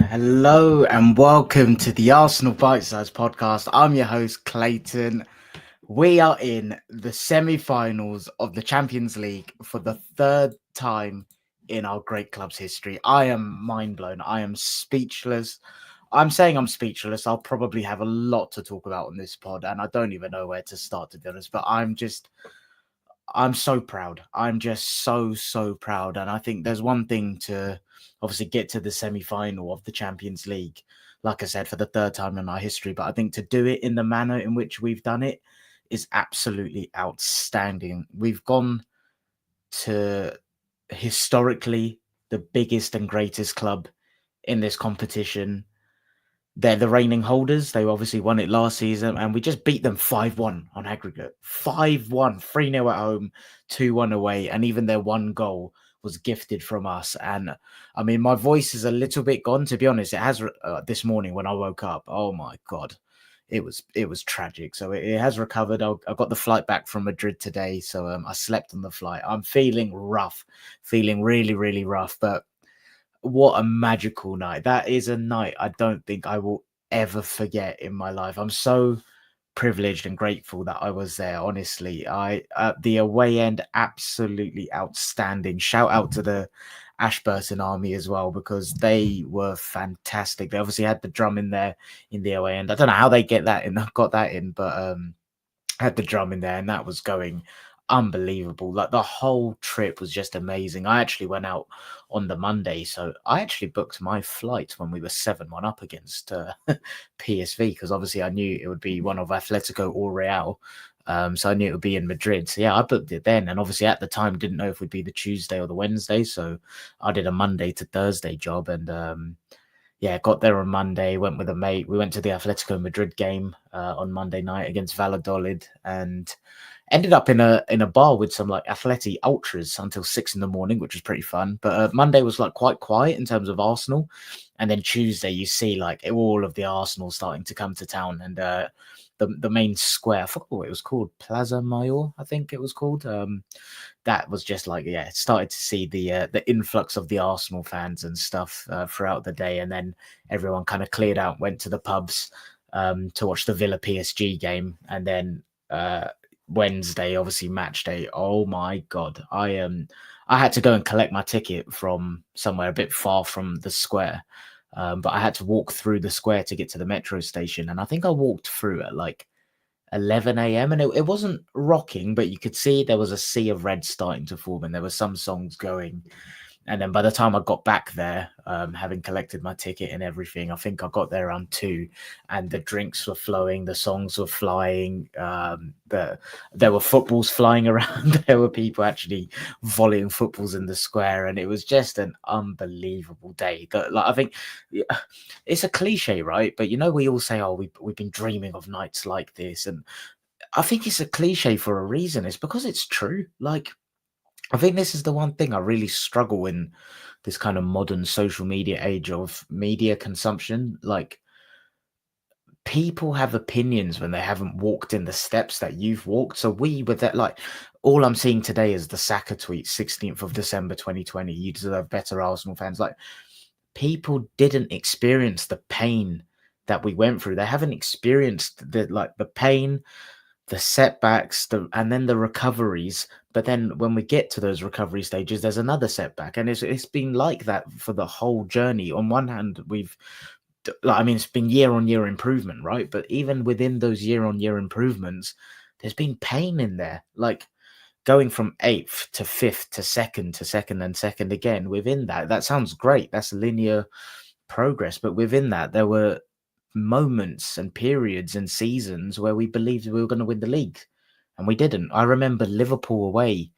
Hello and welcome to the Arsenal Bite Size Podcast. I'm your host, Clayton. We are in the semi-finals of the Champions League for the third time in our great club's history. I am mind blown. I am speechless. I'm saying I'm speechless. I'll probably have a lot to talk about on this pod, and I don't even know where to start, to be honest, but I'm so proud. I'm just so proud. And I think there's one thing to obviously get to the semi-final of the Champions League, like I said, for the third time in our history. But I think to do it in the manner in which we've done it is absolutely outstanding. We've gone to historically the biggest and greatest club in this competition. They're the reigning holders. They obviously won it last season, and we just beat them 5-1 on aggregate. 5-1, 3-0 at home, 2-1 away, and even their one goal was gifted from us. And I mean, my voice is a little bit gone, to be honest. It has this morning when I woke up. Oh my God. It was tragic. So it has recovered. I got the flight back from Madrid today, so I slept on the flight. I'm feeling rough, feeling really rough, but what a magical night. That is a night I don't think I will ever forget in my life. I'm so privileged and grateful that I was there. Honestly, the away end, absolutely outstanding. Shout out to the Ashburton army as well, because they were fantastic. They obviously had the drum in there in the away end. I don't know how they got that in, but had the drum in there and that was going unbelievable. Like the whole trip was just amazing. I actually went out on the Monday, so I actually booked my flight when we were 7-1 up against PSV, because obviously I knew it would be one of Atletico or Real. So I knew it would be in Madrid. So yeah, I booked it then. And obviously at the time didn't know if it would be the Tuesday or the Wednesday. So I did a Monday to Thursday job, and yeah, got there on Monday, went with a mate. We went to the Atletico Madrid game on Monday night against Valladolid, and ended up in a bar with some like Atleti ultras until 6 a.m, which was pretty fun. But Monday was like quite quiet in terms of Arsenal, and then Tuesday you see like all of the Arsenal starting to come to town, and the main square, I forgot what it was called, Plaza Mayor, I think it was called. That was just like, yeah, started to see the influx of the Arsenal fans and stuff throughout the day, and then everyone kind of cleared out, went to the pubs to watch the Villa PSG game, and then Wednesday, obviously match day. Oh my God, I had to go and collect my ticket from somewhere a bit far from the square. But I had to walk through the square to get to the metro station, and I think I walked through at like 11 a.m. and it wasn't rocking, but you could see there was a sea of red starting to form, and there were some songs going. And then by the time I got back there, having collected my ticket and everything, I think I got there around 2, and the drinks were flowing, the songs were flying, there were footballs flying around. There were people actually volleying footballs in the square, and it was just an unbelievable day. Like, I think it's a cliche, right? But we all say, "Oh, we've been dreaming of nights like this," and I think it's a cliche for a reason. It's because it's true. Like, I think this is the one thing I really struggle in this kind of modern social media age of media consumption. Like, people have opinions when they haven't walked in the steps that you've walked. So we with that, like, all I'm seeing today is the Saka tweet, 16th of December 2020. You deserve better, Arsenal fans. Like, people didn't experience the pain that we went through. They haven't experienced the pain, the setbacks, and then the recoveries. But then when we get to those recovery stages, there's another setback, and it's been like that for the whole journey. On one hand, it's been year on year improvement, right? But even within those year on year improvements, there's been pain in there, like going from 8th to 5th to second and second again. Within that sounds great. That's linear progress, but within that, there were moments and periods and seasons where we believed we were going to win the league, and we didn't. I remember Liverpool away,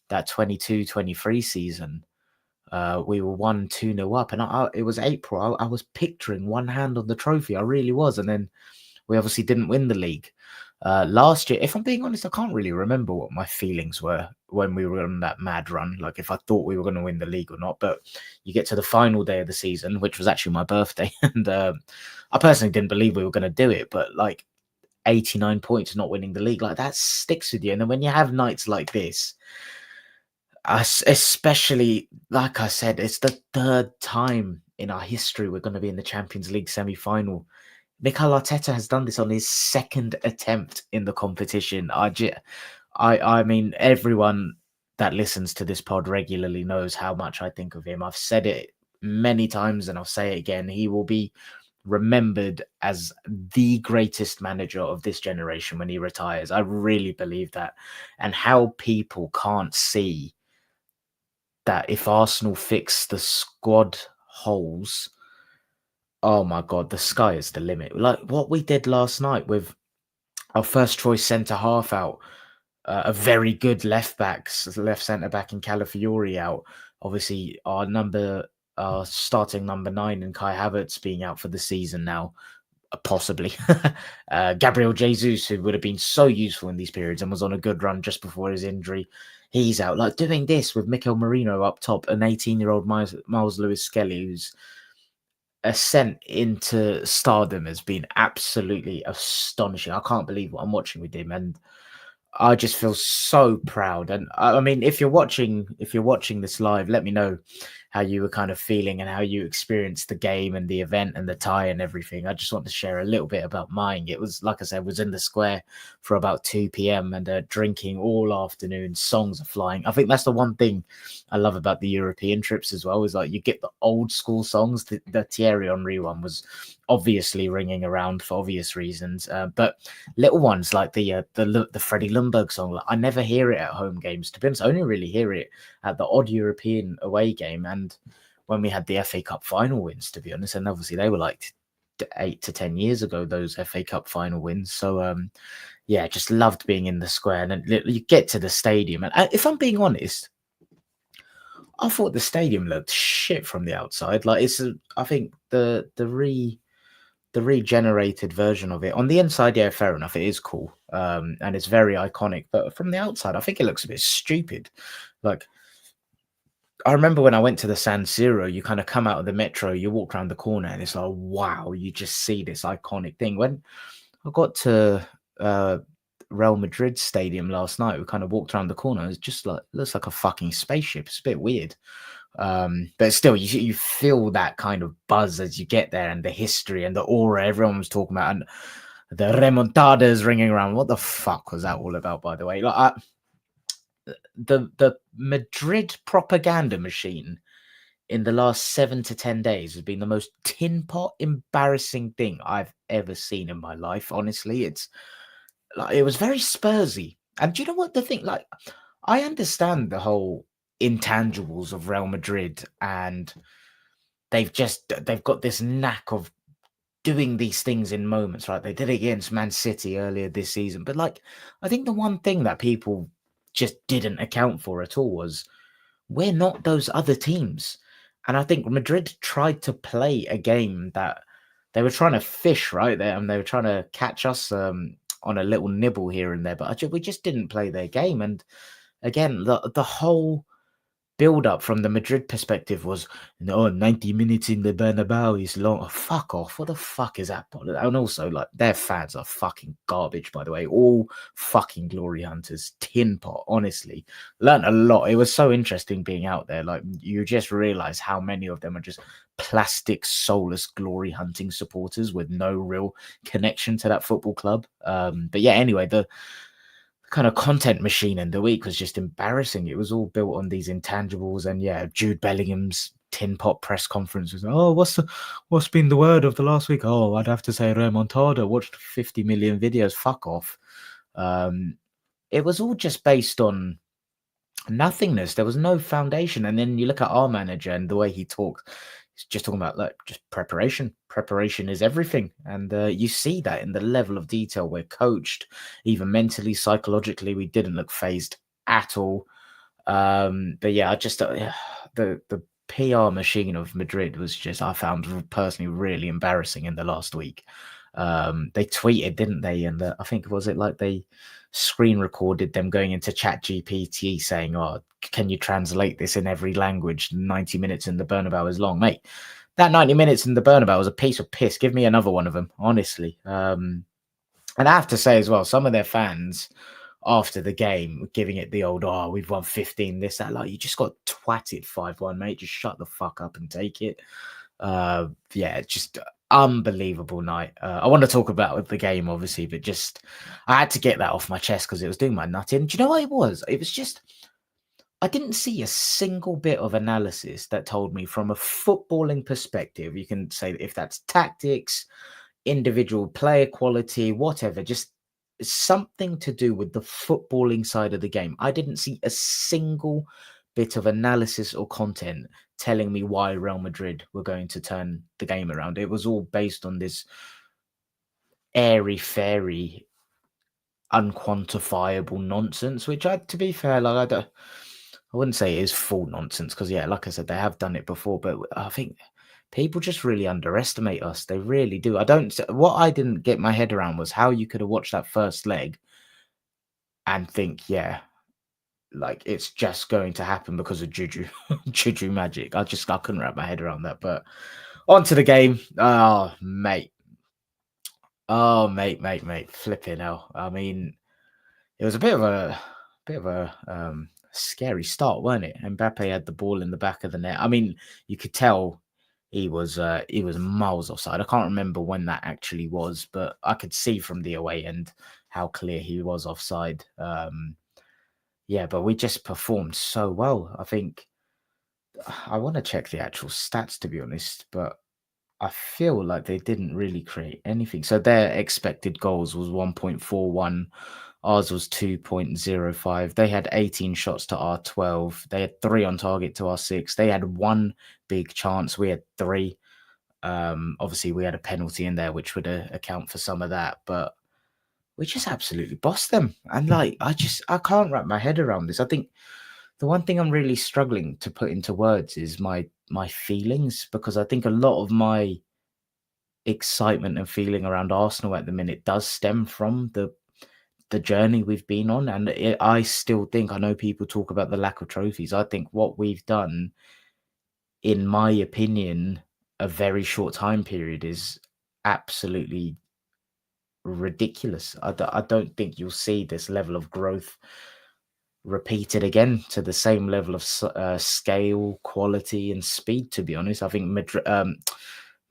that 22-23 season. We were 1-2-0 up, and it was April. I was picturing one hand on the trophy. I really was. And then we obviously didn't win the league. Last year, if I'm being honest, I can't really remember what my feelings were when we were on that mad run, like if I thought we were going to win the league or not. But you get to the final day of the season, which was actually my birthday, and I personally didn't believe we were going to do it, but like 89 points not winning the league, like that sticks with you. And then when you have nights like this, especially, like I said, it's the third time in our history we're going to be in the Champions League semi-final. Mikel Arteta has done this on his second attempt in the competition. I mean, everyone that listens to this pod regularly knows how much I think of him. I've said it many times and I'll say it again. He will be remembered as the greatest manager of this generation when he retires. I really believe that. And how people can't see that if Arsenal fix the squad holes, oh my God, the sky is the limit. Like what we did last night with our first choice centre half out, a very good left centre back in Calafiori out. Obviously, our starting number 9 and Kai Havertz being out for the season now, possibly. Gabriel Jesus, who would have been so useful in these periods and was on a good run just before his injury, he's out. Like doing this with Mikel Merino up top, an 18-year-old Miles Lewis-Skelly, who's ascent into stardom has been absolutely astonishing. I can't believe what I'm watching with him, and I just feel so proud. And I mean, if you're watching this live, let me know how you were kind of feeling and how you experienced the game and the event and the tie and everything. I just want to share a little bit about mine. It was, like I said, was in the square for about 2 p.m. and drinking all afternoon. Songs are flying. I think that's the one thing I love about the European trips as well, is like you get the old school songs. The Thierry Henry one was obviously ringing around for obvious reasons, but little ones like the Freddie Ljungberg song, like, I never hear it at home games. To be honest, I only really hear it at the odd European away game and when we had the FA Cup final wins, to be honest. And obviously they were like 8 to 10 years ago, those FA Cup final wins. So yeah, just loved being in the square. And then you get to the stadium, and if I'm being honest, I thought the stadium looked shit from the outside. Like I think the regenerated version of it on the inside, yeah, fair enough, it is cool, and it's very iconic, but from the outside I think it looks a bit stupid. Like I remember when I went to the San Siro, you kind of come out of the metro, you walk around the corner and it's like, wow, you just see this iconic thing. When I got to Real Madrid stadium last night, we kind of walked around the corner, it's just like, looks like a fucking spaceship. It's a bit weird. But still, you feel that kind of buzz as you get there, and the history and the aura everyone was talking about, and the remontadas ringing around. What the fuck was that all about, by the way? Like the Madrid propaganda machine in the last 7 to 10 days has been the most tin pot embarrassing thing I've ever seen in my life. Honestly, it's like it was very Spursy. And do you know what the thing? Like, I understand the whole intangibles of Real Madrid, and they've got this knack of doing these things in moments, right? They did it against Man City earlier this season, but like I think the one thing that people just didn't account for at all was we're not those other teams. And I think Madrid tried to play a game that they were trying to fish right there, and they were trying to catch us on a little nibble here and there, but we just didn't play their game. And again, the whole build up from the Madrid perspective was, 90 minutes in the Bernabeu is long. Oh, fuck off. What the fuck is that? And also, like, their fans are fucking garbage, by the way. All fucking glory hunters. Tin pot, honestly. Learned a lot. It was so interesting being out there. Like, you just realize how many of them are just plastic, soulless glory hunting supporters with no real connection to that football club. But yeah, anyway, the kind of content machine in the week was just embarrassing. It was all built on these intangibles, and yeah, Jude Bellingham's tin pot press conference was, what's been the word of the last week? Oh, I'd have to say remontada. Watched 50 million videos. Fuck off. It was all just based on nothingness. There was no foundation. And then you look at our manager and the way he talks, he's just talking about like just preparation. Preparation is everything. And you see that in the level of detail we're coached, even mentally, psychologically, we didn't look phased at all. But yeah, I just the PR machine of Madrid was just, I found personally really embarrassing in the last week. They tweeted, didn't they? And I think, was it like they screen recorded them going into Chat GPT saying, oh, can you translate this in every language? 90 minutes in the Bernabeu is long. Mate, that 90 minutes in the Bernabeu was a piece of piss. Give me another one of them, honestly. And I have to say as well, some of their fans after the game were giving it the old, oh, we've won 15, this, that. Like, you just got twatted 5-1, mate. Just shut the fuck up and take it. Yeah, just unbelievable night. I want to talk about the game, obviously, but just I had to get that off my chest because it was doing my nut in. Do you know what it was? It was just I didn't see a single bit of analysis that told me from a footballing perspective. You can say if that's tactics, individual player quality, whatever, just something to do with the footballing side of the game. I didn't see a single bit of analysis or content telling me why Real Madrid were going to turn the game around. It was all based on this airy fairy unquantifiable nonsense, which to be fair, like I wouldn't say it is full nonsense because yeah, like I said, they have done it before, but I think people just really underestimate us. They really do. What I didn't get my head around was how you could have watched that first leg and think, yeah, like it's just going to happen because of juju, juju magic. I couldn't wrap my head around that. But on to the game. Mate, flipping hell. I mean, it was a bit of a scary start, weren't it? Mbappe had the ball in the back of the net. I mean, you could tell he was miles offside. I can't remember when that actually was, but I could see from the away end how clear he was offside. Yeah, but we just performed so well. I think I want to check the actual stats to be honest, but I feel like they didn't really create anything. So their expected goals was 1.41. Ours was 2.05. They had 18 shots to our 12. They had 3 on target to our 6. They had 1 big chance. We had 3. Obviously, we had a penalty in there, which would account for some of that. But we just absolutely bossed them. And like, I can't wrap my head around this. I think the one thing I'm really struggling to put into words is my feelings, because I think a lot of my excitement and feeling around Arsenal at the minute does stem from the journey we've been on. And I still think, I know people talk about the lack of trophies. I think what we've done, in my opinion, a very short time period is absolutely ridiculous. I don't think you'll see this level of growth repeated again to the same level of scale, quality, and speed. To be honest, I think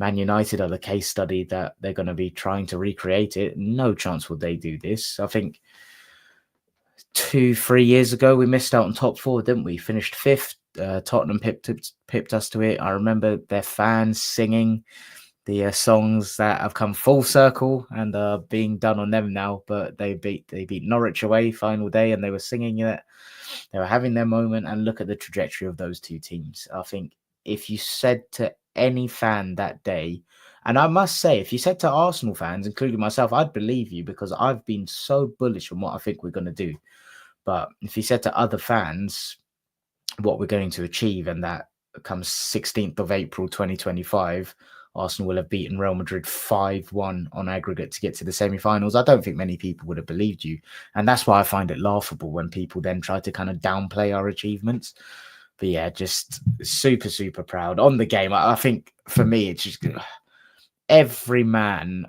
Man United are the case study that they're going to be trying to recreate it. No chance would they do this. I think 2-3 years ago we missed out on top 4, didn't we? Finished 5th. Tottenham pipped us to it. I remember their fans singing the songs that have come full circle and are being done on them now. But they beat Norwich away final day, and they were singing it. They were having their moment, and look at the trajectory of those two teams. I think if you said to any fan that day, and I must say, if you said to Arsenal fans, including myself, I'd believe you because I've been so bullish on what I think we're going to do. But if you said to other fans what we're going to achieve, and that comes 16th of April 2025, Arsenal will have beaten Real Madrid 5-1 on aggregate to get to the semi-finals, I don't think many people would have believed you. And that's why I find it laughable when people then try to kind of downplay our achievements. But yeah, just super, super proud on the game. I think for me, it's just every man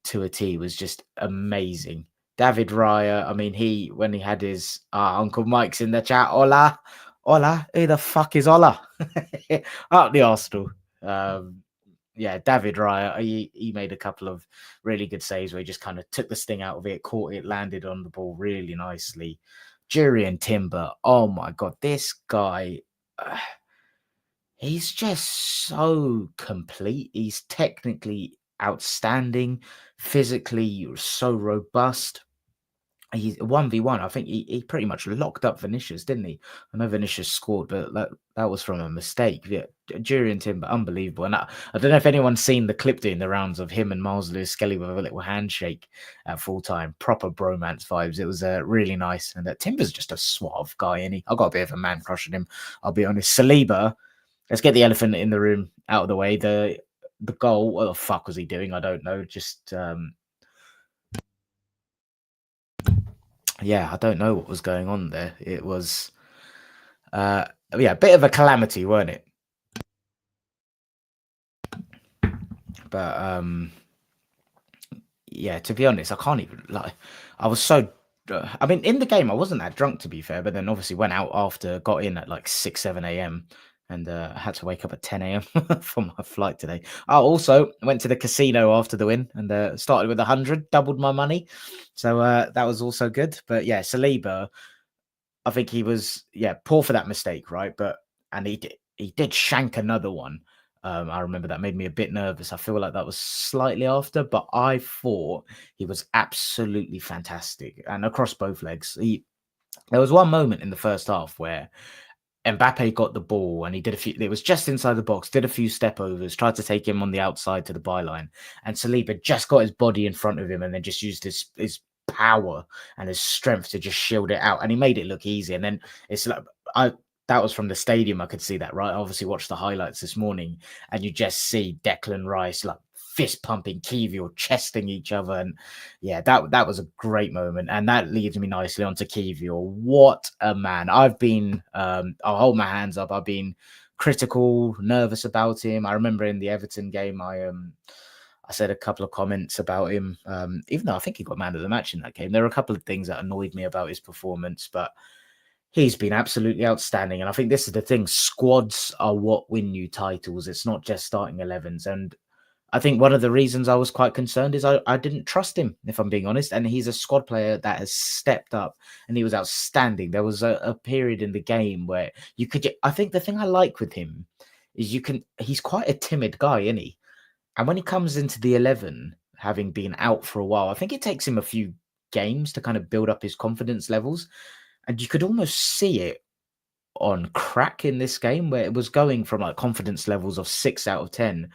to a T was just amazing. David Raya, I mean, when he had his Uncle Mike's in the chat, hola, who the fuck is hola? Up the Arsenal. Yeah, David Raya, he made a couple of really good saves where he just kind of took the sting out of it, caught it, landed on the ball really nicely. Jurriën Timber, oh my God, this guy, he's just so complete. He's technically outstanding, physically so robust. He's 1v1. I think he pretty much locked up Vinicius, didn't he? I know Vinicius scored, but that was from a mistake. Yeah, Jurriën Timber, unbelievable. And I don't know if anyone's seen the clip doing the rounds of him and Miles Lewis Skelly with a little handshake at full time. Proper bromance vibes. It was really nice. And Timber's just a suave guy, and I got a bit of a man crush on him, I'll be honest. Saliba, let's get the elephant in the room out of the way. The goal, what the fuck was he doing? I don't know. Just yeah, I don't know what was going on there. It was yeah, a bit of a calamity, weren't it? But yeah, to be honest, I can't even like. I was so. I mean, in the game, I wasn't that drunk to be fair, but then obviously went out after, got in at like 6-7 a.m. and I had to wake up at 10 a.m. for my flight today. I also went to the casino after the win and started with 100, doubled my money. So that was also good. But yeah, Saliba, I think he was poor for that mistake, right? But and he did shank another one. I remember that made me a bit nervous. I feel like that was slightly after, but I thought he was absolutely fantastic and across both legs. There was one moment in the first half where Mbappe got the ball and he did a few. It was just inside the box. Did a few step overs. Tried to take him on the outside to the byline, and Saliba just got his body in front of him and then just used his power and his strength to just shield it out. And he made it look easy. And then it's like I that was from the stadium. I could see that, right? I obviously watched the highlights this morning, and you just see Declan Rice like fist pumping Kiwior, chesting each other, and yeah, that was a great moment, and that leads me nicely onto Kiwior. What a man! I'll hold my hands up. I've been critical, nervous about him. I remember in the Everton game, I said a couple of comments about him, even though I think he got man of the match in that game. There were a couple of things that annoyed me about his performance, but he's been absolutely outstanding. And I think this is the thing: squads are what win you titles. It's not just starting 11s, and I think one of the reasons I was quite concerned is I didn't trust him, if I'm being honest. And he's a squad player that has stepped up and he was outstanding. There was a period in the game where I think the thing I like with him is he's quite a timid guy, isn't he? And when he comes into the 11, having been out for a while, I think it takes him a few games to kind of build up his confidence levels. And you could almost see it on crack in this game where it was going from like confidence levels of 6 out of 10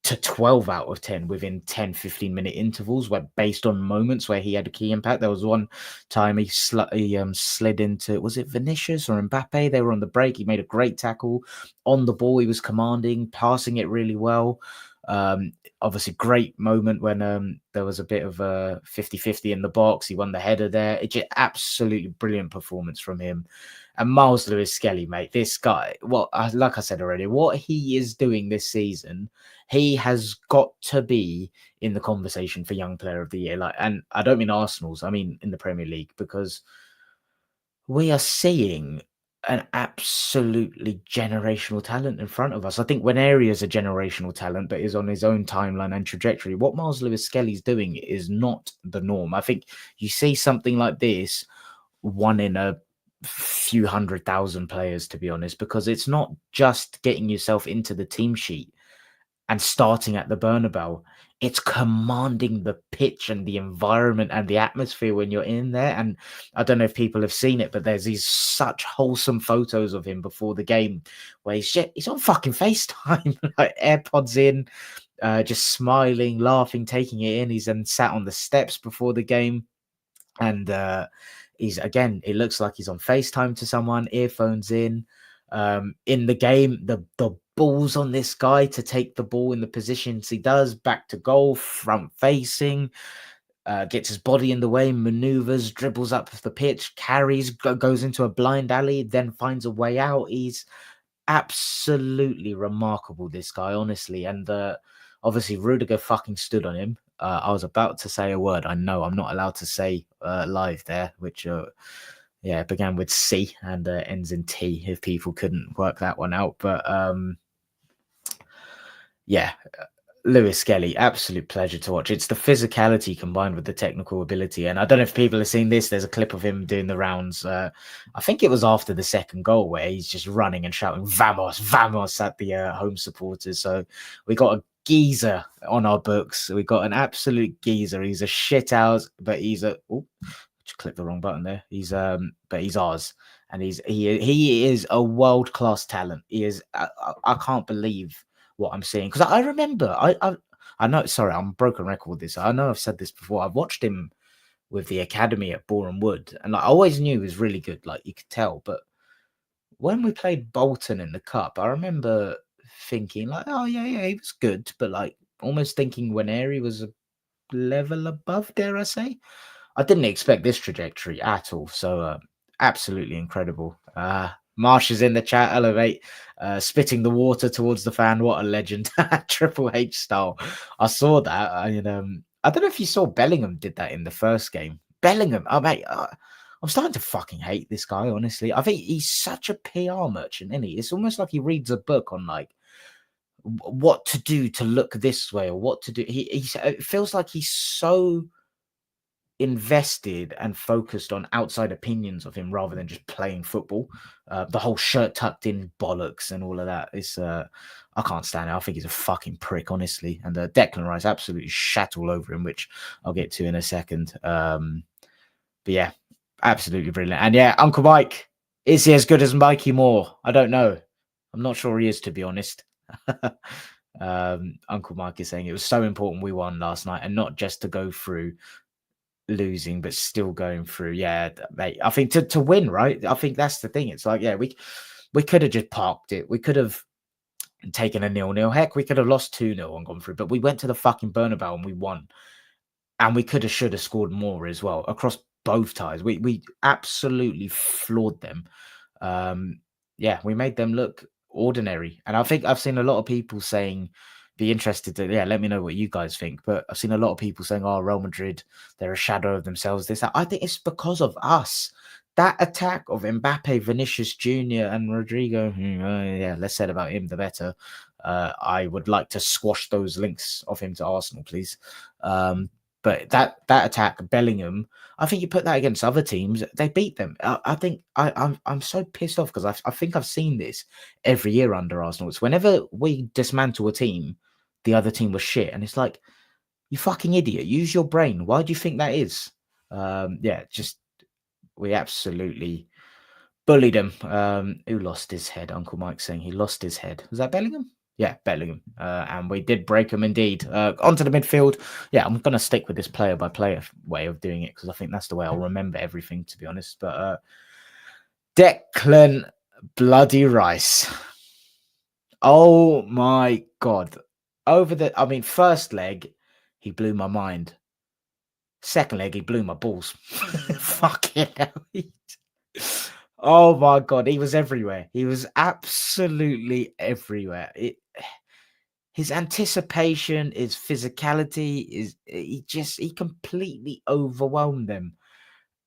to 12 out of 10 within 10-15 minute intervals where based on moments where he had a key impact. There was one time he slid into, was it Vinicius or Mbappe? They were on the break. He made a great tackle on the ball. He was commanding, passing it really well. Obviously great moment when there was a bit of a 50-50 in the box. He won the header there. It's just absolutely brilliant performance from him. And Miles Lewis-Skelly, mate, this guy, like I said already, what he is doing this season, he has got to be in the conversation for Young Player of the Year. And I don't mean Arsenal's, I mean in the Premier League, because we are seeing an absolutely generational talent in front of us. I think Waneri is a generational talent, but is on his own timeline and trajectory. What Miles Lewis-Skelly's doing is not the norm. I think you see something like this, one in a few 100,000 players, to be honest, because it's not just getting yourself into the team sheet and starting at the Bernabéu. It's commanding the pitch and the environment and the atmosphere when you're in there. And I don't know if people have seen it, but there's these such wholesome photos of him before the game where he's on fucking FaceTime, like AirPods in, just smiling, laughing, taking it in. He's then sat on the steps before the game. And it looks like he's on FaceTime to someone, earphones in the game. The balls on this guy to take the ball in the positions he does, back to goal, front facing, gets his body in the way, maneuvers, dribbles up the pitch, carries, goes into a blind alley, then finds a way out. He's absolutely remarkable, this guy, honestly. And obviously Rudiger fucking stood on him. I was about to say a word I know I'm not allowed to say live there, which began with C and ends in T, if people couldn't work that one out. But Lewis-Skelly, absolute pleasure to watch. It's the physicality combined with the technical ability. And I don't know if people have seen this. There's a clip of him doing the rounds. I think it was after the second goal where he's just running and shouting "Vamos, vamos" at the home supporters. So we got a geezer on our books. We got an absolute geezer. He's a shit house, but he's a just clicked the wrong button there. But he's ours, and he is a world-class talent. He is. I can't believe what I'm seeing, because I remember I know, sorry, I'm broken record with this. I know I've said this before. I've watched him with the academy at Boreham Wood, and I always knew he was really good, like you could tell. But when we played Bolton in the cup, I remember thinking like, oh yeah, he was good, but like almost thinking Waneri was a level above, dare I say. I didn't expect this trajectory at all. So absolutely incredible. Marsh is in the chat. Elevate, spitting the water towards the fan. What a legend. Triple H style. I saw that. I don't know if you saw Bellingham did that in the first game. Bellingham, oh mate, I'm starting to fucking hate this guy, honestly. I think he's such a PR merchant, isn't he? It's almost like he reads a book on like what to do to look this way or what to do. It feels like he's so invested and focused on outside opinions of him rather than just playing football. The whole shirt tucked in bollocks and all of that is I can't stand it. I think he's a fucking prick, honestly. And Declan Rice absolutely shat all over him, which I'll get to in a second. But yeah, absolutely brilliant. And yeah, Uncle Mike, is he as good as Mikey Moore? I don't know. I'm not sure he is, to be honest. Uncle Mike is saying it was so important we won last night, and not just to go through losing, but still going through. Yeah, mate. I think to win, right? I think that's the thing. It's like, yeah, we could have just parked it. We could have taken a 0-0. Heck, we could have lost 2-0 and gone through, but we went to the fucking Bernabéu and we won. And we could have, should have scored more as well across both ties. We absolutely floored them. Yeah, we made them look ordinary. And I think I've seen a lot of people saying, be interested to, yeah, let me know what you guys think. But I've seen a lot of people saying, oh, Real Madrid, they're a shadow of themselves. This, that. I think it's because of us. That attack of Mbappe, Vinicius Jr. and Rodrigo, yeah, less said about him, the better. I would like to squash those links of him to Arsenal, please. But that attack, Bellingham, I think you put that against other teams, they beat them. I think I'm so pissed off because I think I've seen this every year under Arsenal. It's whenever we dismantle a team, the other team was shit, and it's like, you fucking idiot, use your brain. Why do you think that is? Yeah, just we absolutely bullied him. Who lost his head? Uncle Mike saying he lost his head. Was that Bellingham? Yeah, Bellingham. And we did break him indeed. Onto the midfield. Yeah, I'm going to stick with this player-by-player way of doing it because I think that's the way I'll remember everything, to be honest. But Declan bloody Rice. Oh, my God. First leg, he blew my mind. Second leg, he blew my balls. Fucking hell. Oh my God, he was everywhere. He was absolutely everywhere. His anticipation, his physicality, he completely overwhelmed them.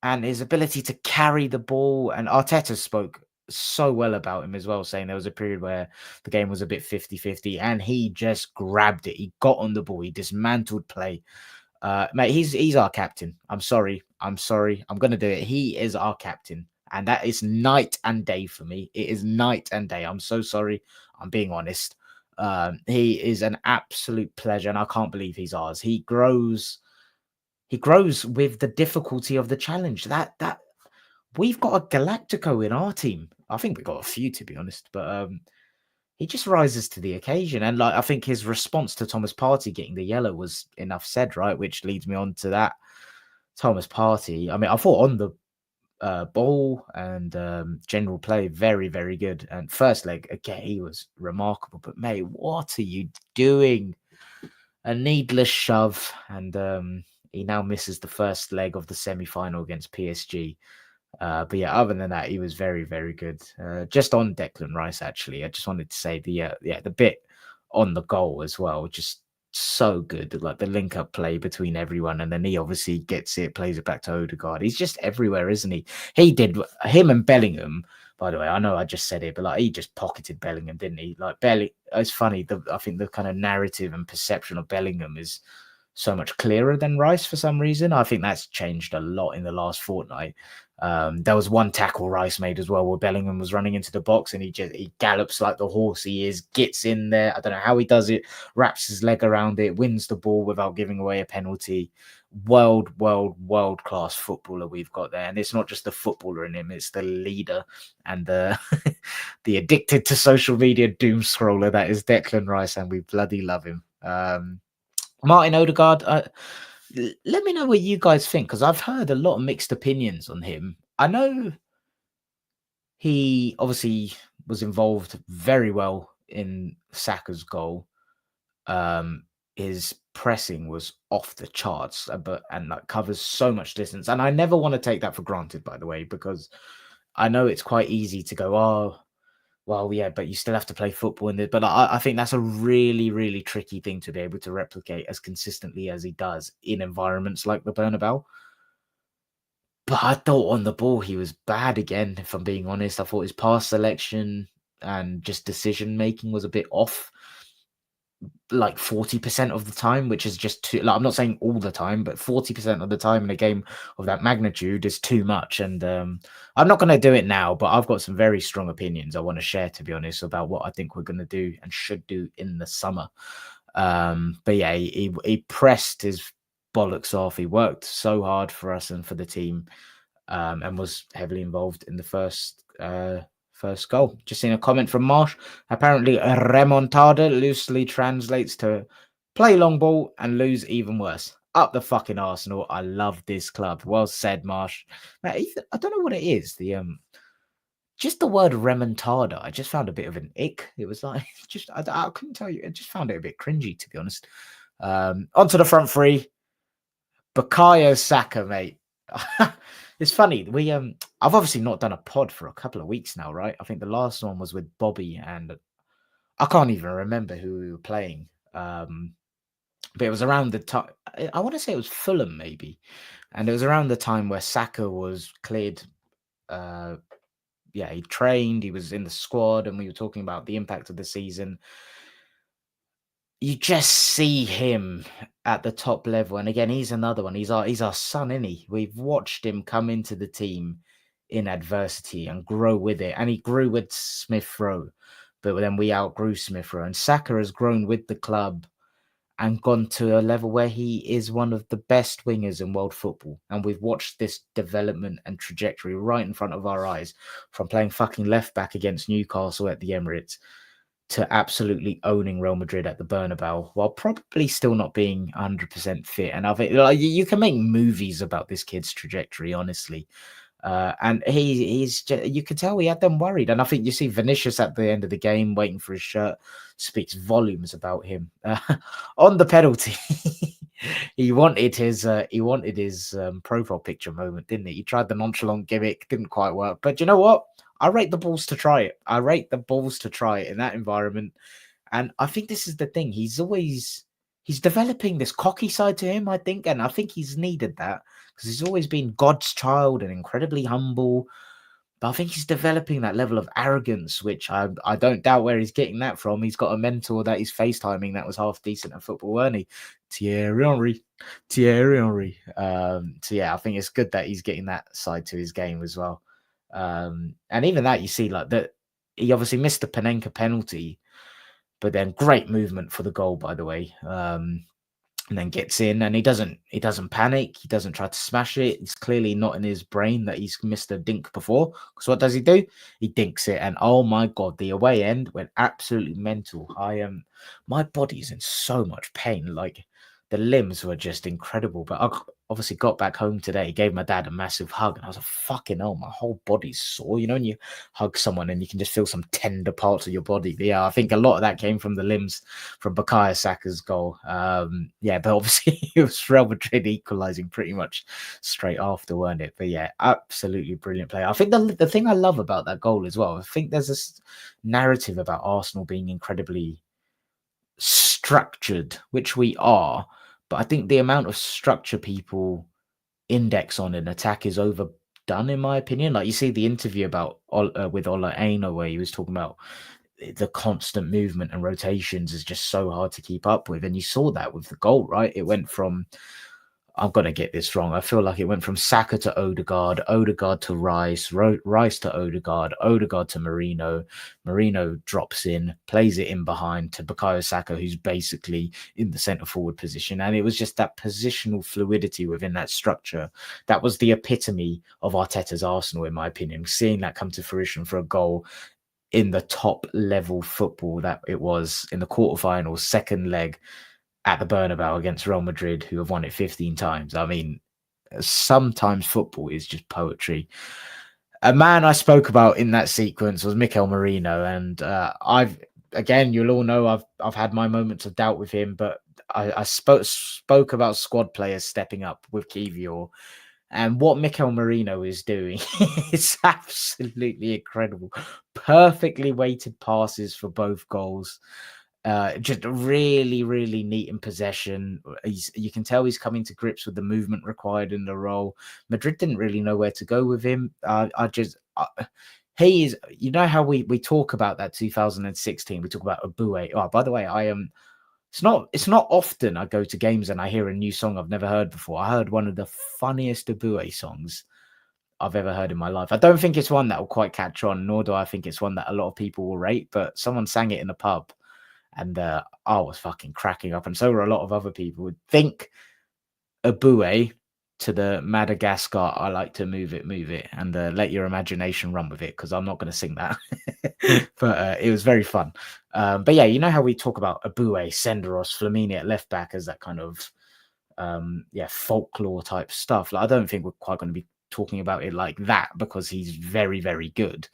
And his ability to carry the ball, and Arteta spoke so well about him as well, saying there was a period where the game was a bit 50-50 and he just grabbed it. He got on the ball, he dismantled play. Mate, he's our captain. I'm sorry. I'm going to do it. He is our captain. And that is night and day for me. It is night and day. I'm so sorry. I'm being honest. He is an absolute pleasure, and I can't believe he's ours. He grows with the difficulty of the challenge. That we've got a Galactico in our team. I think we've got a few, to be honest, but he just rises to the occasion. And like, I think his response to Thomas Partey getting the yellow was enough said, right? Which leads me on to that Thomas Partey. I mean, I thought on the ball and general play, very, very good. And first leg, again, he was remarkable. But mate, what are you doing? A needless shove, and he now misses the first leg of the semi-final against PSG. But yeah, other than that, he was very, very good. Just on Declan Rice, actually, I just wanted to say the bit on the goal as well, just so good. Like the link-up play between everyone, and then he obviously gets it, plays it back to Odegaard. He's just everywhere, isn't he? Him and Bellingham. By the way, I know I just said it, but like he just pocketed Bellingham, didn't he? Like it's funny. I think the kind of narrative and perception of Bellingham is so much clearer than Rice for some reason. I think that's changed a lot in the last fortnight. There was one tackle Rice made as well where Bellingham was running into the box and he gallops like the horse he is, gets in there. I don't know how he does it, wraps his leg around it, wins the ball without giving away a penalty. World class footballer we've got there. And it's not just the footballer in him, it's the leader and the addicted to social media doom scroller that is Declan Rice, and we bloody love him. Martin Odegaard, let me know what you guys think, because I've heard a lot of mixed opinions on him. I know he obviously was involved very well in Saka's goal. His pressing was off the charts, and that covers so much distance. And I never want to take that for granted, by the way, because I know it's quite easy to go, oh, well, yeah, but you still have to play football in it. But I think that's a really, really tricky thing to be able to replicate as consistently as he does in environments like the Bernabéu. But I thought on the ball he was bad again, if I'm being honest. I thought his pass selection and just decision making was a bit off, like 40% of the time, which is just too, like, I'm not saying all the time, but 40% of the time in a game of that magnitude is too much. And I'm not going to do it now, but I've got some very strong opinions I want to share, to be honest, about what I think we're going to do and should do in the summer. But yeah, he pressed his bollocks off. He worked so hard for us and for the team, and was heavily involved in the first goal. Just seen a comment from Marsh. Apparently, a remontada loosely translates to play long ball and lose even worse. Up the fucking Arsenal. I love this club. Well said, Marsh. Now, Ethan, I don't know what it is. Just the word remontada, I just found a bit of an ick. It was like, just, I couldn't tell you. I just found it a bit cringy, to be honest. Onto the front three. Bukayo Saka, mate. It's funny. I've obviously not done a pod for a couple of weeks now, right? I think the last one was with Bobby, and I can't even remember who we were playing. But it was around the time, I want to say it was Fulham, maybe. And it was around the time where Saka was cleared. He trained, he was in the squad, and we were talking about the impact of the season. You just see him at the top level. And again, he's another one. He's our son, isn't he? We've watched him come into the team in adversity and grow with it. And he grew with Smith Rowe, but then we outgrew Smith Rowe. And Saka has grown with the club and gone to a level where he is one of the best wingers in world football. And we've watched this development and trajectory right in front of our eyes, from playing fucking left back against Newcastle at the Emirates to absolutely owning Real Madrid at the Bernabéu, while probably still not being 100% fit. And I think, like, you can make movies about this kid's trajectory, honestly. And he's just, you could tell he had them worried. And I think you see Vinicius at the end of the game waiting for his shirt speaks volumes about him. On the penalty, he wanted his profile picture moment, didn't he? He tried the nonchalant gimmick, didn't quite work. But you know what? I rate the balls to try it. I rate the balls to try it in that environment. And I think this is the thing. He's developing this cocky side to him, I think. And I think he's needed that, because he's always been God's child and incredibly humble. But I think he's developing that level of arrogance, which I don't doubt where he's getting that from. He's got a mentor that he's FaceTiming that was half decent at football, weren't he? Thierry Henry. So yeah, I think it's good that he's getting that side to his game as well. And even that, you see, like, that he obviously missed the Panenka penalty, but then great movement for the goal, by the way. And then gets in, and he doesn't panic. He doesn't try to smash it. It's clearly not in his brain that he's missed a dink before. Because what does he do? He dinks it, and oh my god, the away end went absolutely mental. My body's in so much pain. Like, the limbs were just incredible. But I obviously got back home today, gave my dad a massive hug, and I was like, fucking hell, my whole body's sore. You know, when you hug someone and you can just feel some tender parts of your body. But yeah, I think a lot of that came from the limbs from Bukayo Saka's goal. But obviously it was Real Madrid equalising pretty much straight after, weren't it? But yeah, absolutely brilliant play. I think the thing I love about that goal as well, I think there's this narrative about Arsenal being incredibly structured, which we are, but I think the amount of structure people index on an attack is overdone, in my opinion. Like, you see the interview about with Ola Aina, where he was talking about the constant movement and rotations is just so hard to keep up with, and you saw that with the goal, right? It went from, I'm going to get this wrong, I feel like it went from Saka to Odegaard, Odegaard to Rice, Rice to Odegaard, Odegaard to Marino drops in, plays it in behind to Bukayo Saka, who's basically in the centre forward position. And it was just that positional fluidity within that structure that was the epitome of Arteta's Arsenal, in my opinion. Seeing that come to fruition for a goal in the top level football that it was in the quarterfinals, second leg at the Bernabéu against Real Madrid, who have won it 15 times. I mean, sometimes football is just poetry. A man I spoke about in that sequence was Mikel Merino, and you'll all know I've had my moments of doubt with him, but I spoke about squad players stepping up with Kivior, and what Mikel Merino is doing is absolutely incredible. Perfectly weighted passes for both goals. Just really, really neat in possession. You can tell he's coming to grips with the movement required in the role. Madrid didn't really know where to go with him. He is. You know how we talk about that 2016. We talk about Abue. Oh, by the way, I am. It's not often I go to games and I hear a new song I've never heard before. I heard one of the funniest Abue songs I've ever heard in my life. I don't think it's one that will quite catch on, nor do I think it's one that a lot of people will rate. But someone sang it in a pub. And I was fucking cracking up, and so were a lot of other people. Would think a buoy to the Madagascar. I like to move it, and let your imagination run with it, because I'm not going to sing that. But it was very fun. But yeah, you know how we talk about a buoy, Senderos, Flamini at left back as that kind of folklore type stuff. Like, I don't think we're quite going to be talking about it like that, because he's very, very good.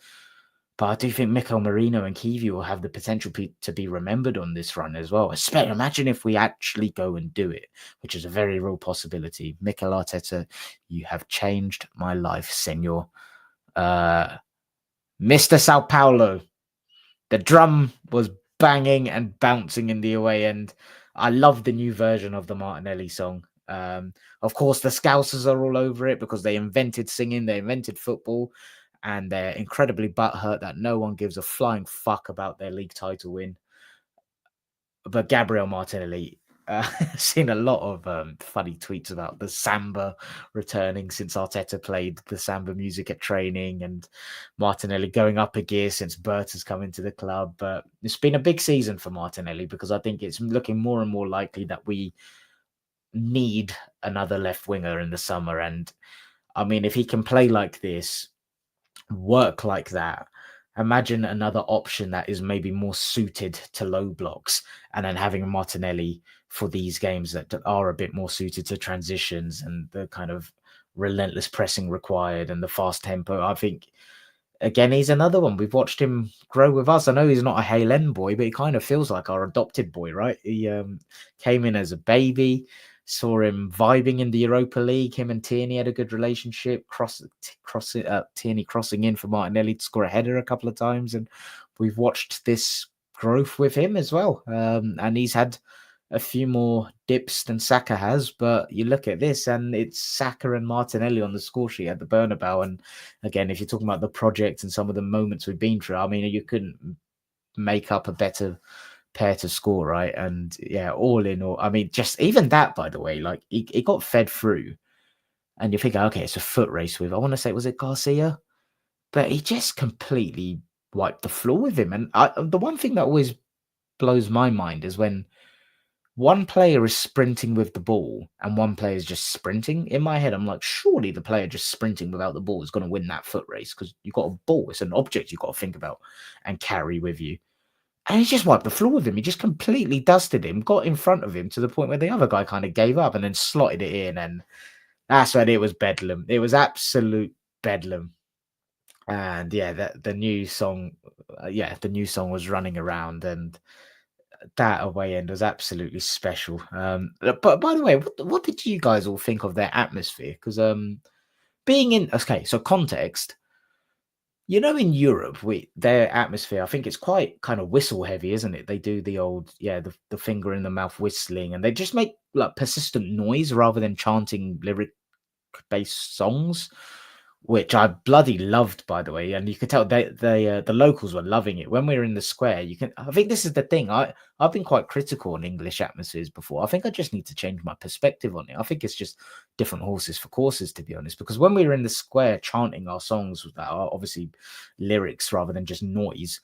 But I do think Mikel Merino and Kiwi will have the potential to be remembered on this run as well. Especially, imagine if we actually go and do it, which is a very real possibility. Mikel Arteta, you have changed my life, senor. Mr. Sao Paulo. The drum was banging and bouncing in the away end. I love the new version of the Martinelli song. Of course, the Scousers are all over it because they invented singing, they invented football, and they're incredibly butthurt that no one gives a flying fuck about their league title win. But Gabriel Martinelli, I've seen a lot of funny tweets about the samba returning since Arteta played the samba music at training, and Martinelli going up a gear since Bert has come into the club. But it's been a big season for Martinelli, because I think it's looking more and more likely that we need another left winger in the summer. And I mean, if he can play like this, work like that, imagine another option that is maybe more suited to low blocks, and then having Martinelli for these games that are a bit more suited to transitions and the kind of relentless pressing required and the fast tempo. I think, again, he's another one. We've watched him grow with us. I know he's not a Hale End boy, but he kind of feels like our adopted boy, right? He came in as a baby, saw him vibing in the Europa League. Him and Tierney had a good relationship. Tierney crossing in for Martinelli to score a header a couple of times, and we've watched this growth with him as well. And he's had a few more dips than Saka has, but you look at this and it's Saka and Martinelli on the score sheet at the Bernabéu. And again, if you're talking about the project and some of the moments we've been through, I mean, you couldn't make up a better pair to score, right? And yeah, all in all, I mean, just even that, by the way, like he got fed through, and you think, okay, it's a foot race with, I want to say, was it Garcia? But he just completely wiped the floor with him. And the one thing that always blows my mind is when one player is sprinting with the ball and one player is just sprinting. In my head, I'm like, surely the player just sprinting without the ball is going to win that foot race, because you've got a ball. It's an object you've got to think about and carry with you. And he just wiped the floor with him. He just completely dusted him, got in front of him to the point where the other guy kind of gave up and then slotted it in. And that's when it was bedlam. It was absolute bedlam. And yeah, the new song, the new song was running around, and that away end was absolutely special. But by the way, what did you guys all think of their atmosphere? Because being in, okay, so context, you know, in Europe, their atmosphere, I think it's quite kind of whistle heavy, isn't it? They do the old, the finger in the mouth whistling, and they just make like persistent noise rather than chanting lyric based songs, which I bloody loved, by the way. And you could tell the locals were loving it. When we were in the square, I think this is the thing. I've been quite critical on English atmospheres before. I think I just need to change my perspective on it. I think it's just different horses for courses, to be honest. Because when we were in the square chanting our songs that are obviously lyrics rather than just noise,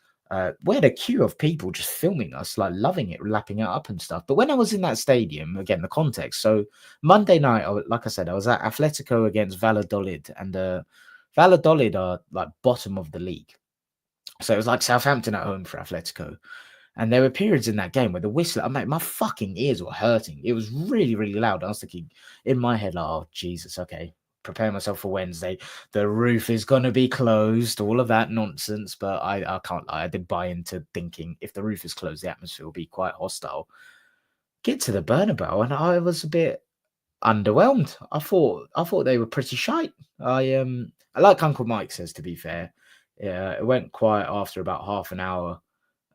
we had a queue of people just filming us, like loving it, lapping it up and stuff. But when I was in that stadium, again, the context. So Monday night, like I said, I was at Atletico against Valladolid, and Valladolid are like bottom of the league. So it was like Southampton at home for Atletico. And there were periods in that game where the whistle, my fucking ears were hurting. It was really, really loud. I was thinking in my head, oh, Jesus, okay, prepare myself for Wednesday. The roof is going to be closed, all of that nonsense. But I can't lie. I did buy into thinking if the roof is closed, the atmosphere will be quite hostile. Get to the Bernabeu, and I was a bit underwhelmed. I thought they were pretty shite. I like Uncle Mike says, to be fair. Yeah, it went quiet after about half an hour.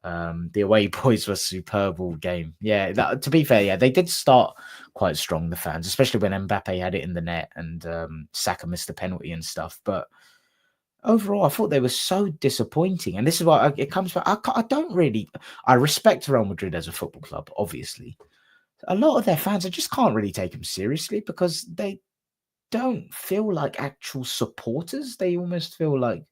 The away boys were superb all game. Yeah, to be fair, yeah, they did start quite strong, the fans, especially when Mbappe had it in the net and Saka missed the penalty and stuff. But overall, I thought they were so disappointing. And this is why it comes back. I respect Real Madrid as a football club, obviously. A lot of their fans, I just can't really take them seriously because they don't feel like actual supporters. They almost feel like,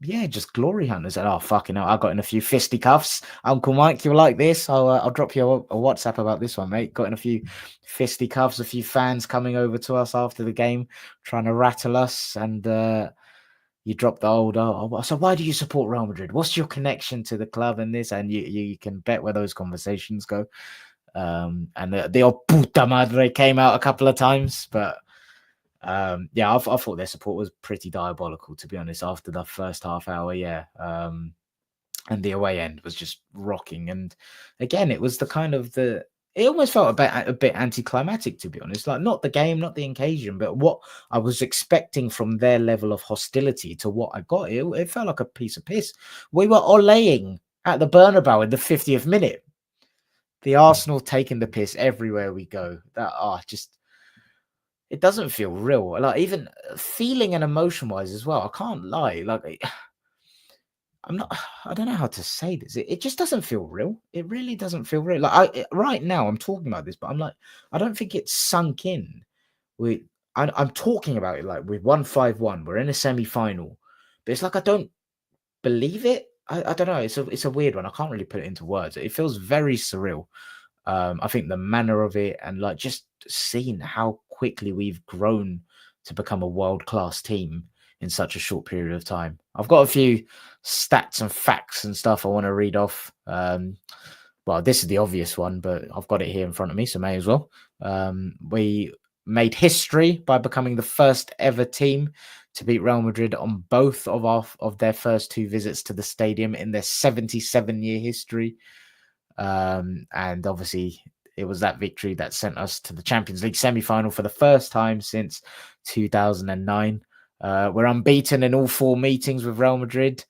yeah, just glory hunters. And, oh, fucking hell, I got in a few fisticuffs. Uncle Mike, you like this? I'll drop you a WhatsApp about this one, mate. Got in a few fisticuffs, a few fans coming over to us after the game, trying to rattle us. And you dropped the old, so why do you support Real Madrid? What's your connection to the club and this? And you can bet where those conversations go. And the old puta madre came out a couple of times, but yeah, I thought their support was pretty diabolical, to be honest, after the first half hour. Yeah. And the away end was just rocking. And again, it was the kind of it almost felt a bit anticlimactic, to be honest. Like, not the game, not the occasion, but what I was expecting from their level of hostility to what I got. It felt like a piece of piss. We were olaying at the Bernabéu in the 50th minute. The Arsenal taking the piss everywhere we go. It doesn't feel real. Like, even feeling and emotion wise as well. I can't lie. Like, I don't know how to say this. It just doesn't feel real. It really doesn't feel real. Like, right now I'm talking about this, but I'm like, I don't think it's sunk in. I'm talking about it like we won 5-1. We're in a semi-final, but it's like I don't believe it. I don't know. It's a weird one. I can't really put it into words. It feels very surreal. I think the manner of it and like just seeing how quickly we've grown to become a world-class team in such a short period of time. I've got a few stats and facts and stuff I want to read off. Well, this is the obvious one, but I've got it here in front of me, so may as well. We made history by becoming the first ever team to beat Real Madrid on both of their first two visits to the stadium in their 77-year history. And obviously, it was that victory that sent us to the Champions League semi-final for the first time since 2009. We're unbeaten in all 4 meetings with Real Madrid.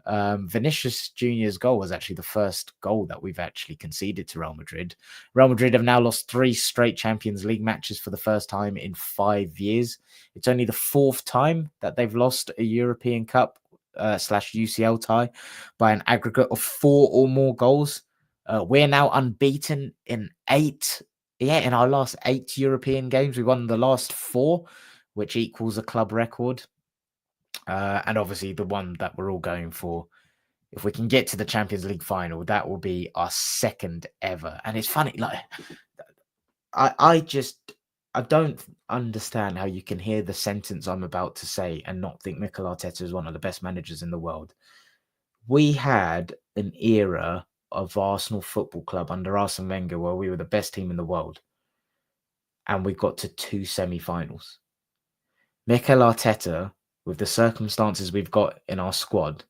Vinicius Junior's goal was actually the first goal that we've actually conceded to Real Madrid. Real Madrid have now lost 3 straight Champions League matches for the first time in 5 years. It's only the 4th time that they've lost a European Cup / UCL tie by an aggregate of 4 or more goals. We're now unbeaten in 8. Yeah, in our last 8 European games, we won the last 4, which equals a club record. And obviously the one that we're all going for, if we can get to the Champions League final, that will be our 2nd ever. And it's funny, like, I don't understand how you can hear the sentence I'm about to say and not think Mikel Arteta is one of the best managers in the world. We had an era of Arsenal Football Club under Arsene Wenger where we were the best team in the world, and we got to 2 semi-finals. Mikel Arteta, with the circumstances we've got in our squad,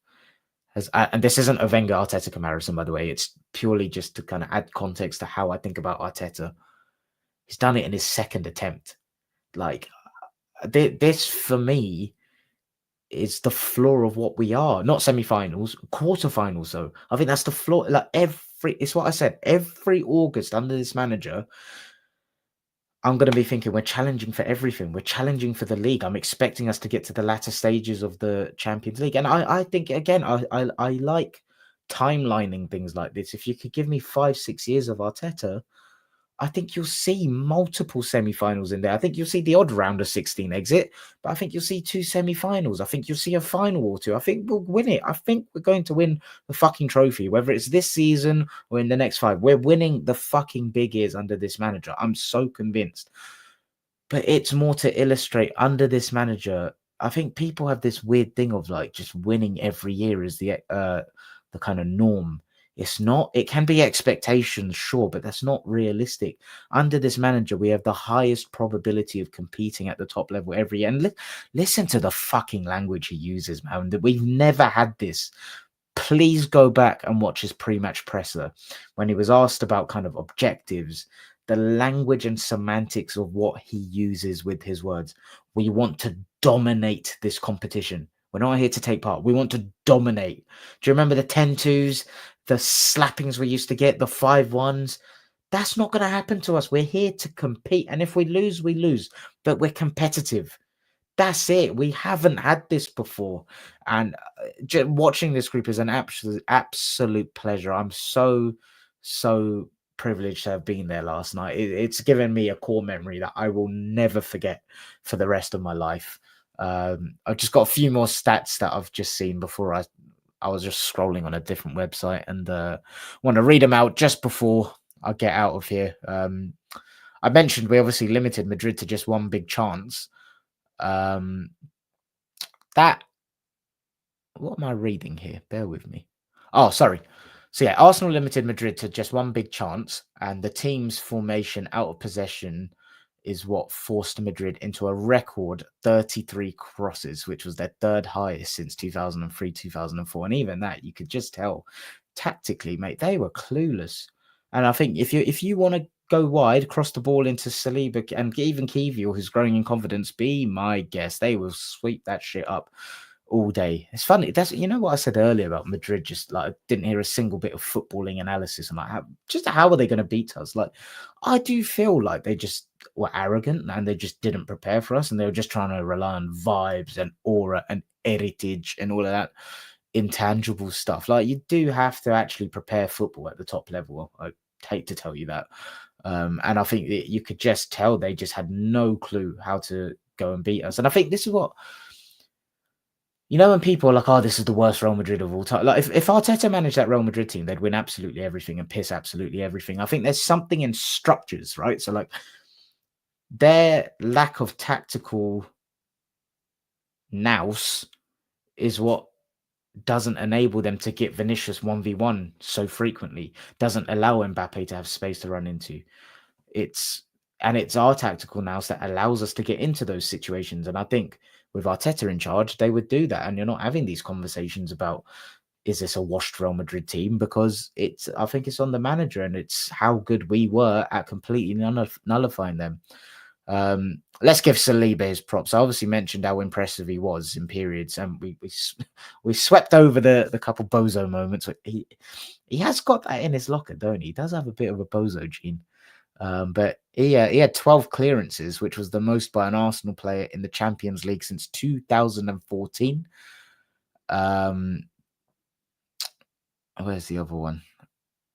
and this isn't a Wenger-Arteta comparison, by the way, it's purely just to kind of add context to how I think about Arteta. He's done it in his 2nd attempt. Like, this for me is the floor of what we are. Not semi-finals, quarterfinals though. I think that's the floor. Like, it's what I said, every August under this manager, I'm going to be thinking we're challenging for everything. We're challenging for the league. I'm expecting us to get to the latter stages of the Champions League. And I think, again, I like timelining things like this. If you could give me 5-6 years of Arteta, I think you'll see multiple semi-finals in there. I think you'll see the odd round of 16 exit, but I think you'll see 2 semi-finals. I think you'll see a final or 2. I think we'll win it. I think we're going to win the fucking trophy, whether it's this season or in the next 5. We're winning the fucking big ears under this manager. I'm so convinced. But it's more to illustrate under this manager. I think people have this weird thing of like just winning every year is the kind of norm. It's not. It can be expectations, sure, but that's not realistic. Under this manager, we have the highest probability of competing at the top level every year. And listen to the fucking language he uses, man. We've never had this. Please go back and watch his pre-match presser when he was asked about kind of objectives, the language and semantics of what he uses with his words. We want to dominate this competition. We're not here to take part. We want to dominate. Do you remember the 10-2s, the slappings we used to get, the 5-1s? That's not going to happen to us. We're here to compete. And if we lose, we lose. But we're competitive. That's it. We haven't had this before. And watching this group is an absolute pleasure. I'm so privileged to have been there last night. It's given me a core memory that I will never forget for the rest of my life. I've just got a few more stats that I've just seen before I was just scrolling on a different website and want to read them out just before I get out of here. I mentioned we obviously limited Madrid to just one big chance. That what am I reading here? Bear with me. Oh, sorry. So yeah, Arsenal limited Madrid to just one big chance, and the team's formation out of possession is what forced Madrid into a record 33 crosses, which was their third highest since 2003, 2004. And even that, you could just tell tactically, mate, they were clueless. And I think if you want to go wide, cross the ball into Saliba and even Kivior, who's growing in confidence, be my guest. They will sweep that shit up all day. It's funny. That's what I said earlier about Madrid. Just like I didn't hear a single bit of footballing analysis. I'm like, how are they going to beat us? Like, I do feel like they just were arrogant and they just didn't prepare for us, and they were just trying to rely on vibes and aura and heritage and all of that intangible stuff. Like, you do have to actually prepare football at the top level. I hate to tell you that. And I think that you could just tell they just had no clue how to go and beat us. And I think this is what, when people are like, oh, this is the worst Real Madrid of all time. Like, if Arteta managed that Real Madrid team, they'd win absolutely everything and piss absolutely everything. I think there's something in structures, right? So, like, their lack of tactical nous is what doesn't enable them to get Vinicius 1v1 so frequently, doesn't allow Mbappe to have space to run into. It's our tactical nous that allows us to get into those situations. And I think with Arteta in charge, they would do that. And you're not having these conversations about, is this a washed Real Madrid team? Because I think it's on the manager, and it's how good we were at completely nullifying them. Let's give Saliba his props. I obviously mentioned how impressive he was in periods, and we swept over the couple bozo moments. He has got that in his locker, don't he? He does have a bit of a bozo gene. But he had 12 clearances, which was the most by an Arsenal player in the Champions League since 2014. Where's the other one?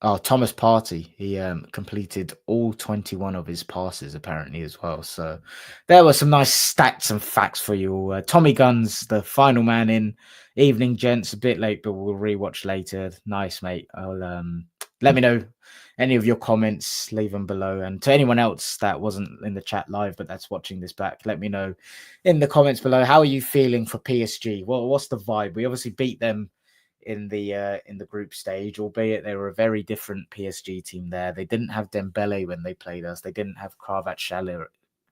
Oh, Thomas Partey. He completed all 21 of his passes apparently as well. So there were some nice stats and facts for you all. Tommy Guns, the final man in. Evening, gents. A bit late, but we'll rewatch later. Nice, mate. I'll let me know any of your comments. Leave them below. And to anyone else that wasn't in the chat live, but that's watching this back, let me know in the comments below. How are you feeling for PSG? What's the vibe? We obviously beat them in the group stage, albeit they were a very different PSG team there. They didn't have Dembele when they played us. They didn't have Kvaratskhelia,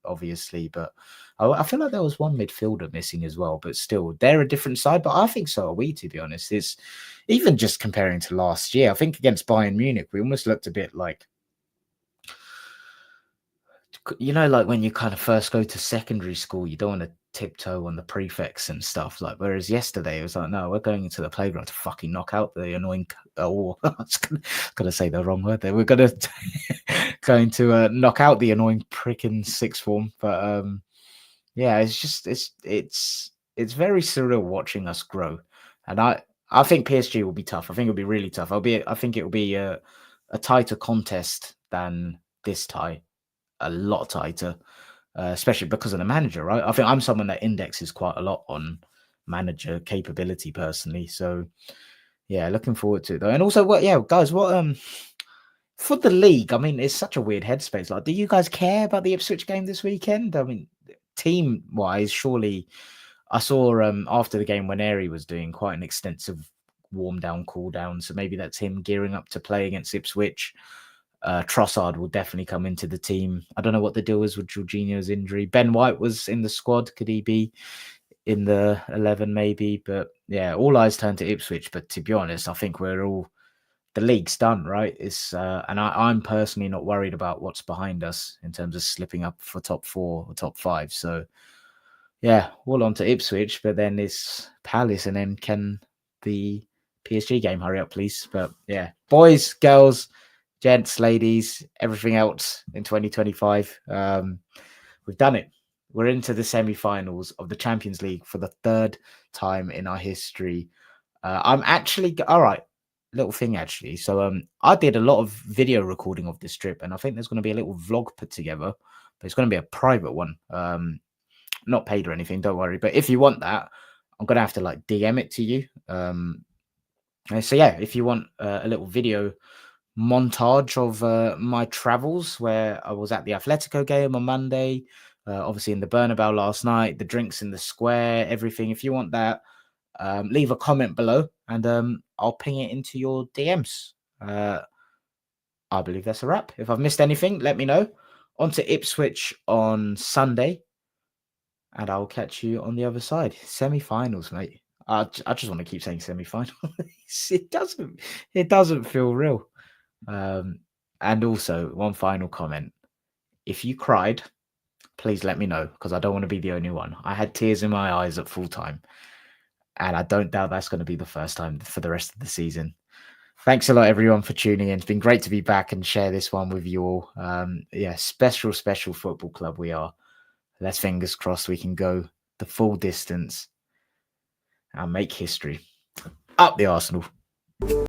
obviously, but I feel like there was one midfielder missing as well. But still, they're a different side. But I think so are we, to be honest. It's even just comparing to last year. I think against Bayern Munich, we almost looked a bit like, like when you kind of first go to secondary school, you don't want to tiptoe on the prefects and stuff. Like, whereas yesterday it was like, no, we're going into the playground to fucking knock out the annoying. I was gonna say the wrong word there. We're going to knock out the annoying pricking sixth form. But yeah, it's just it's very surreal watching us grow, and I think PSG will be tough. I think it'll be really tough. I think it will be a tighter contest than this tie. A lot tighter, especially because of the manager, right? I think I'm someone that indexes quite a lot on manager capability personally. So yeah, looking forward to it though. And also, guys, for the league, I mean, it's such a weird headspace. Like, do you guys care about the Ipswich game this weekend? I mean, team wise, surely I saw after the game when Airy was doing quite an extensive warm down, cool down. So maybe that's him gearing up to play against Ipswich. Trossard will definitely come into the team. I don't know what the deal is with Jorginho's injury. Ben White was in the squad. Could he be in the 11 maybe? But yeah, all eyes turn to Ipswich. But to be honest, I think the league's done, right? It's and I'm personally not worried about what's behind us in terms of slipping up for top 4 or top 5. So yeah, all on to Ipswich, but then it's Palace, and then can the PSG game hurry up, please? But yeah, boys, girls, gents, ladies, everything else in 2025. We've done it. We're into the semi-finals of the Champions League for the third time in our history. I'm actually all right. Little thing actually. So I did a lot of video recording of this trip, and I think there's going to be a little vlog put together, but it's going to be a private one. Not paid or anything, don't worry. But if you want that, I'm gonna have to like DM it to you. So yeah, if you want a little video montage of my travels, where I was at the Atletico game on Monday, obviously in the Bernabéu last night, the drinks in the square, everything. If you want that, leave a comment below, and I'll ping it into your DMs. I believe that's a wrap. If I've missed anything, let me know. On to Ipswich on Sunday, and I'll catch you on the other side. Semi-finals, mate. I just want to keep saying semi-finals. It doesn't feel real. And also one final comment. If you cried, please let me know, because I don't want to be the only one. I had tears in my eyes at full time, and I don't doubt that's going to be the first time for the rest of the season. Thanks a lot, everyone, for tuning in. It's been great to be back and share this one with you all. Yeah, special football club we are. Let's fingers crossed we can go the full distance and make history. Up the Arsenal.